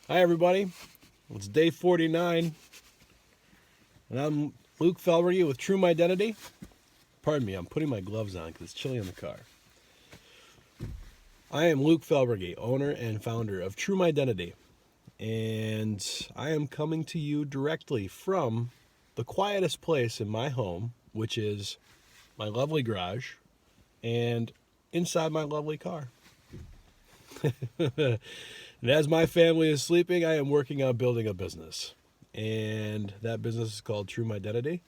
Hi, everybody. It's day 49, and I'm Luke Feldbrugge with True Identity. Pardon me, I'm putting my gloves on because it's chilly in the car. I am Luke Feldbrugge, owner and founder of True Identity, and I am coming to you directly from the quietest place in my home, which is my lovely garage and inside my lovely car. And as my family is sleeping, I am working on building a business. And that business is called True Identity.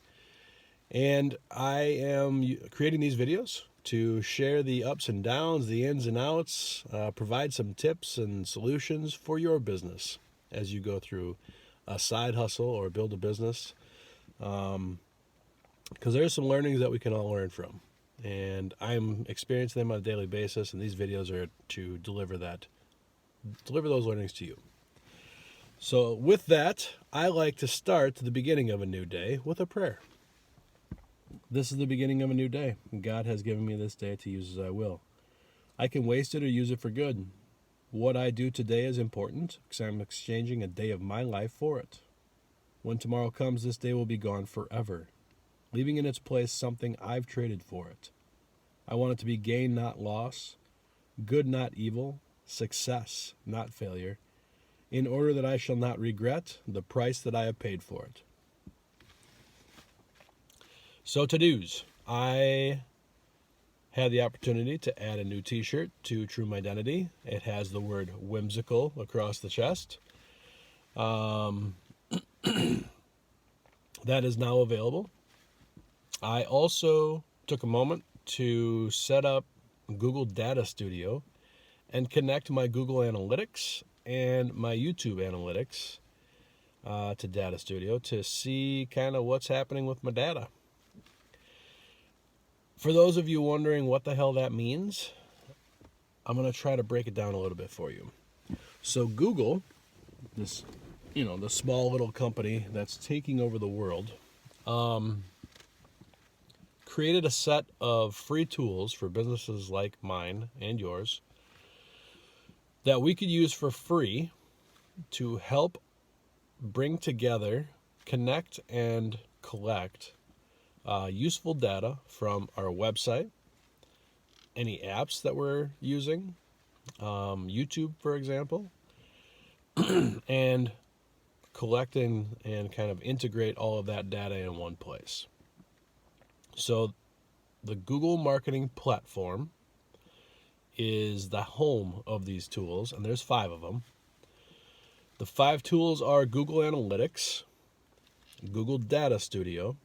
And I am creating these videos to share the ups and downs, the ins and outs, provide some tips and solutions for your business as you go through a side hustle or build a business. Because there's some learnings that we can all learn from. And I'm experiencing them on a daily basis, and these videos are to deliver those learnings to you. So with that, I like to start the beginning of a new day with a prayer. This is the beginning of a new day. God has given me this day to use as I will. I can waste it or use it for good. What I do today is important because I'm exchanging a day of my life for it. When tomorrow comes, this day will be gone forever, leaving in its place something I've traded for it. I want it to be gain, not loss, good, not evil, success, not failure, in order that I shall not regret the price that I have paid for it. So to-dos. I had the opportunity to add a new t-shirt to True Identity. It has the word whimsical across the chest. That is now available. I also took a moment to set up Google Data Studio and connect my Google Analytics and my YouTube Analytics to Data Studio to see kind of what's happening with my data. For those of you wondering what the hell that means, I'm going to try to break it down a little bit for you. So Google, the small little company that's taking over the world, created a set of free tools for businesses like mine and yours that we could use for free to help bring together, connect, and collect useful data from our website, any apps that we're using, YouTube, for example, and collecting and kind of integrate all of that data in one place. So the Google Marketing Platform is the home of these tools, and there's 5 of them. The 5 tools are Google Analytics, Google Data Studio,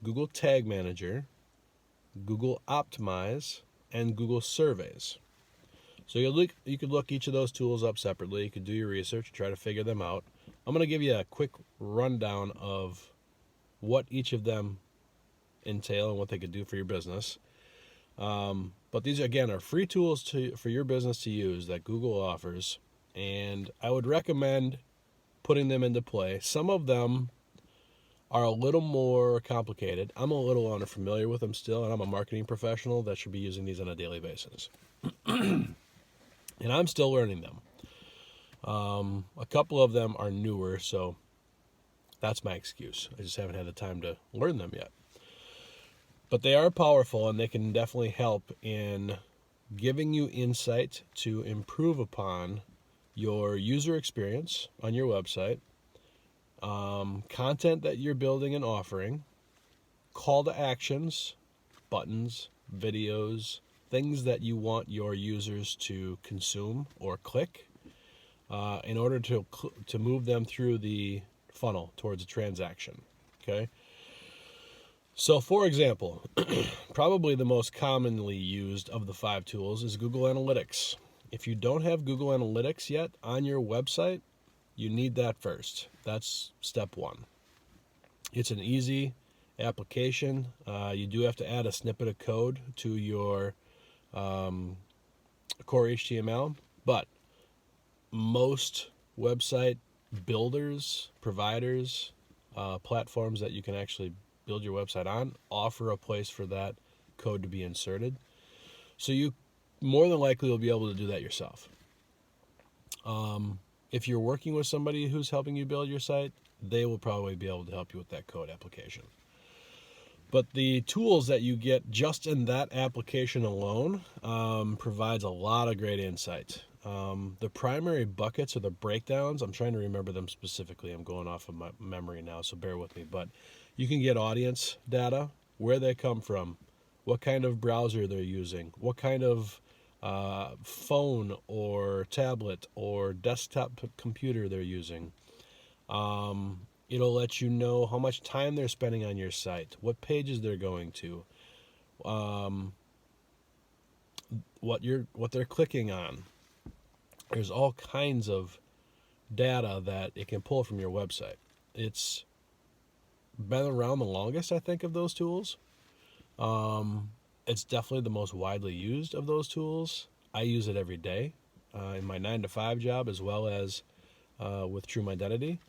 Google Tag Manager, Google Optimize, and Google Surveys. So you could look each of those tools up separately. You could do your research, try to figure them out. I'm going to give you a quick rundown of what each of them entail and what they could do for your business. But these, again, are free tools for your business to use that Google offers, and I would recommend putting them into play. Some of them are a little more complicated. I'm a little unfamiliar with them still, and I'm a marketing professional that should be using these on a daily basis. And I'm still learning them. A couple of them are newer, so that's my excuse. I just haven't had the time to learn them yet. But they are powerful, and they can definitely help in giving you insight to improve upon your user experience on your website, content that you're building and offering, call to actions, buttons, videos, things that you want your users to consume or click in order to move them through the funnel towards a transaction. Okay? So, for example, probably the most commonly used of the 5 tools is Google Analytics. If you don't have Google Analytics yet on your website, you need that first. That's step 1. It's an easy application. You do have to add a snippet of code to your core HTML, but most website builders, providers, platforms that you can actually build your website on offer a place for that code to be inserted. So you more than likely will be able to do that yourself. if you're working with somebody who's helping you build your site, they will probably be able to help you with that code application. But the tools that you get just in that application alone provides a lot of great insight. The primary buckets or the breakdowns, I'm trying to remember them specifically. I'm going off of my memory now, so bear with me. But you can get audience data, where they come from, what kind of browser they're using, what kind of phone or tablet or desktop computer they're using. It'll let you know how much time they're spending on your site, what pages they're going to, what they're clicking on. There's all kinds of data that it can pull from your website. It's been around the longest, I think, of those tools. It's definitely the most widely used of those tools. I use it every day in my 9-to-5 job, as well as with True Identity.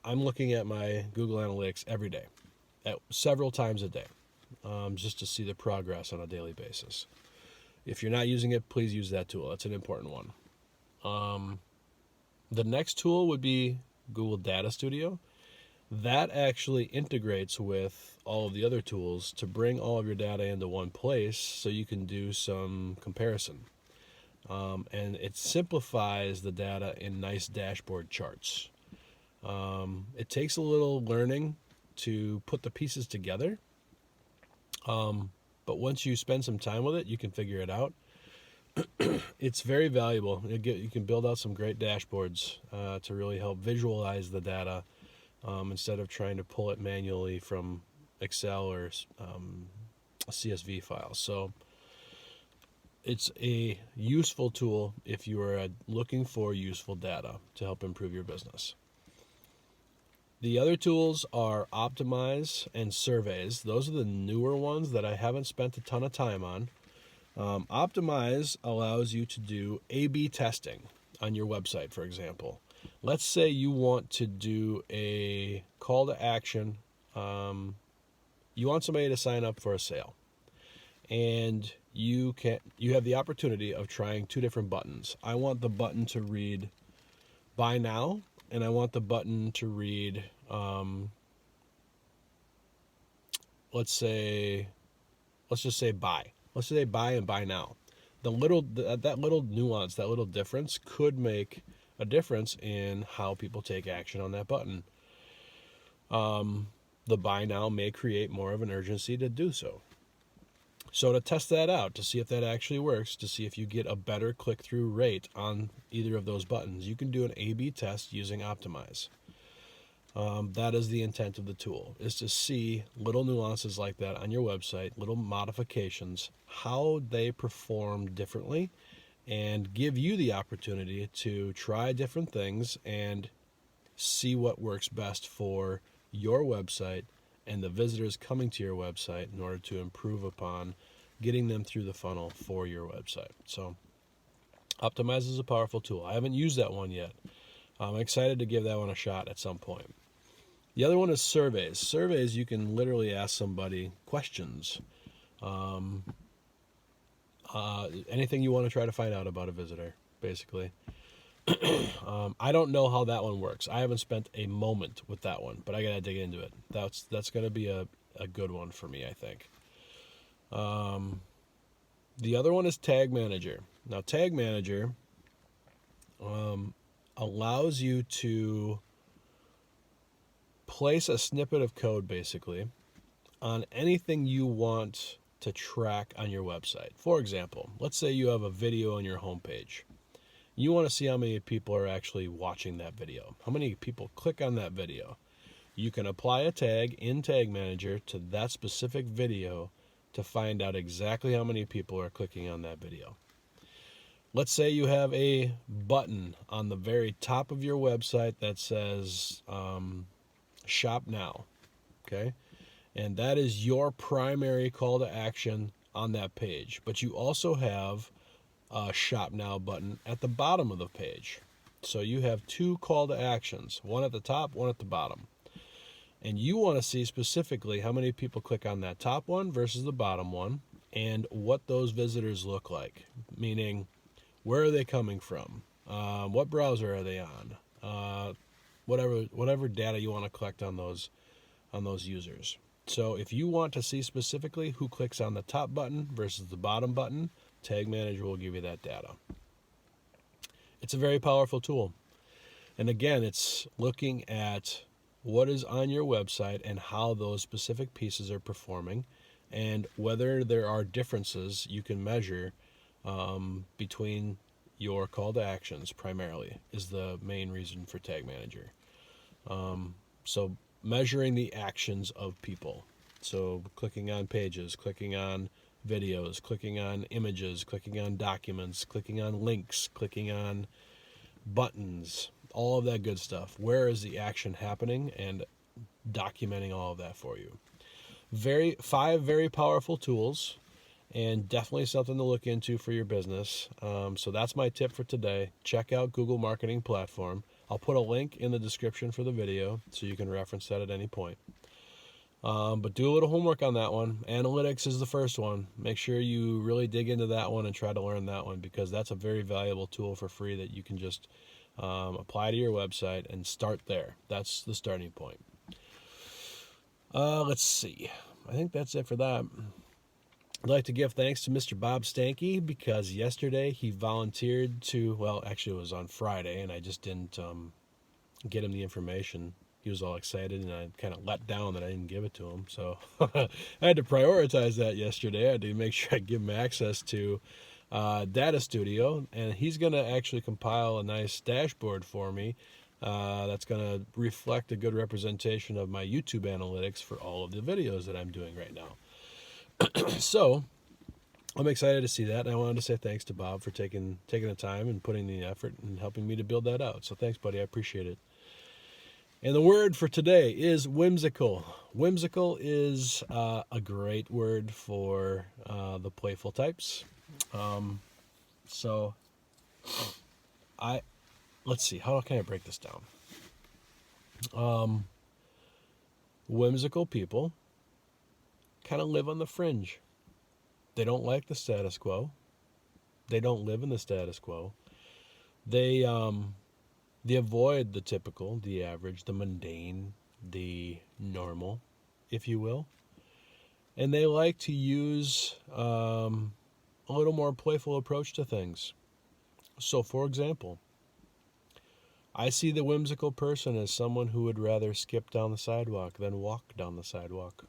I'm looking at my Google Analytics every day, several times a day, just to see the progress on a daily basis. If you're not using it, please use that tool. That's an important one. The next tool would be Google Data Studio. That actually integrates with all of the other tools to bring all of your data into one place so you can do some comparison. And it simplifies the data in nice dashboard charts. It takes a little learning to put the pieces together. But once you spend some time with it, you can figure it out. It's very valuable. You can build out some great dashboards to really help visualize the data instead of trying to pull it manually from Excel or CSV files. So it's a useful tool if you are looking for useful data to help improve your business. The other tools are Optimize and Surveys. Those are the newer ones that I haven't spent a ton of time on. Optimize allows you to do A/B testing on your website, for example. Let's say you want to do a call to action. You want somebody to sign up for a sale, and you have the opportunity of trying two different buttons. I want the button to read Buy Now, and I want the button to read, let's just say buy. Let's say buy and buy now. That little nuance, that little difference could make a difference in how people take action on that button. The buy now may create more of an urgency to do so. So to test that out, to see if that actually works, to see if you get a better click-through rate on either of those buttons, you can do an A/B test using Optimize. That is the intent of the tool, is to see little nuances like that on your website, little modifications, how they perform differently, and give you the opportunity to try different things and see what works best for your website and the visitors coming to your website in order to improve upon getting them through the funnel for your website. So Optimize is a powerful tool. I haven't used that one yet. I'm excited to give that one a shot at some point. The other one is Surveys. Surveys, you can literally ask somebody questions. Anything you want to try to find out about a visitor, basically. I don't know how that one works. I haven't spent a moment with that one, but I got to dig into it. That's going to be a good one for me, I think. The other one is Tag Manager. Now, Tag Manager allows you to place a snippet of code, basically, on anything you want to track on your website. For example, let's say you have a video on your homepage. You want to see how many people are actually watching that video, how many people click on that video. You can apply a tag in Tag Manager to that specific video to find out exactly how many people are clicking on that video. Let's say you have a button on the very top of your website that says Shop Now, okay? And that is your primary call to action on that page. But you also have a Shop Now button at the bottom of the page. So you have two call to actions, one at the top, one at the bottom. And you want to see specifically how many people click on that top one versus the bottom one and what those visitors look like, meaning where are they coming from? What browser are they on? Whatever data you want to collect on those users. So if you want to see specifically who clicks on the top button versus the bottom button, Tag Manager will give you that data. It's a very powerful tool. And again, it's looking at what is on your website and how those specific pieces are performing, and whether there are differences you can measure between your call to actions, primarily, is the main reason for Tag Manager. So measuring the actions of people. So clicking on pages, clicking on videos, clicking on images, clicking on documents, clicking on links, clicking on buttons, all of that good stuff. Where is the action happening, and documenting all of that for you. 5 very powerful tools, and definitely something to look into for your business. So that's my tip for today. Check out Google Marketing Platform. I'll put a link in the description for the video so you can reference that at any point. But do a little homework on that one. Analytics is the first one. Make sure you really dig into that one and try to learn that one, because that's a very valuable tool for free that you can just apply to your website and start there. That's the starting point. Let's see. I think that's it for that. I'd like to give thanks to Mr. Bob Stanke, because yesterday he volunteered to, well, actually it was on Friday, and I just didn't get him the information. He was all excited, and I kind of let down that I didn't give it to him. So I had to prioritize that yesterday. I had to make sure I give him access to Data Studio, and he's going to actually compile a nice dashboard for me that's going to reflect a good representation of my YouTube analytics for all of the videos that I'm doing right now. So I'm excited to see that, and I wanted to say thanks to Bob for taking the time and putting the effort and helping me to build that out. So thanks, buddy. I appreciate it. And the word for today is whimsical. Whimsical is a great word for the playful types. So let's see, how can I break this down? Whimsical people kind of live on the fringe. They don't like the status quo. They don't live in the status quo. They avoid the typical, the average, the mundane, the normal, if you will. And they like to use a little more playful approach to things. So, for example, I see the whimsical person as someone who would rather skip down the sidewalk than walk down the sidewalk.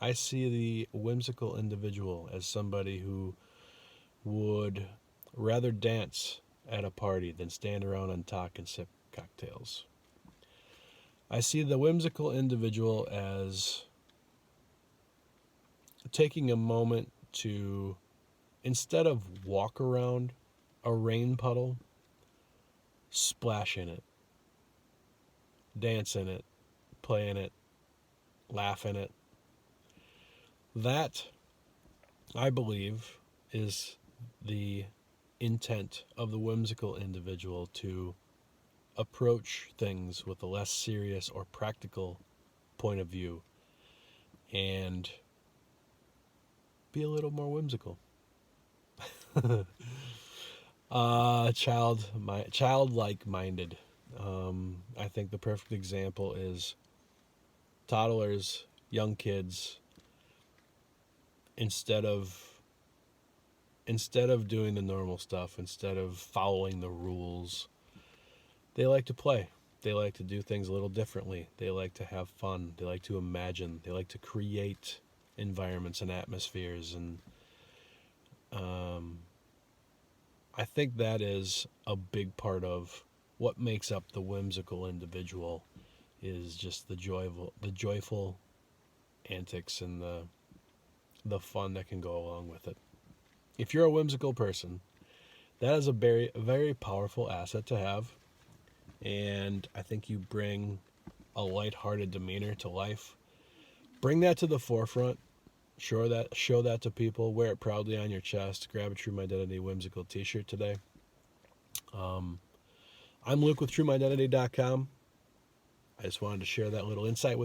I see the whimsical individual as somebody who would rather dance at a party than stand around and talk and sip cocktails. I see the whimsical individual as taking a moment to, instead of walk around a rain puddle, splash in it, dance in it, play in it, laugh in it. That, I believe, is the intent of the whimsical individual, to approach things with a less serious or practical point of view and be a little more whimsical. Childlike minded. I think the perfect example is toddlers, young kids. Instead of doing the normal stuff, instead of following the rules, they like to play. They like to do things a little differently. They like to have fun. They like to imagine. They like to create environments and atmospheres. And I think that is a big part of what makes up the whimsical individual, is just the joyful antics and the fun that can go along with it. If you're a whimsical person, that is a very powerful asset to have, and I think you bring a lighthearted demeanor to life. Bring that to the forefront. Show that to people. Wear it proudly on your chest. Grab a True Identity Whimsical t-shirt today. I'm Luke with TrueIdentity.com. I just wanted to share that little insight with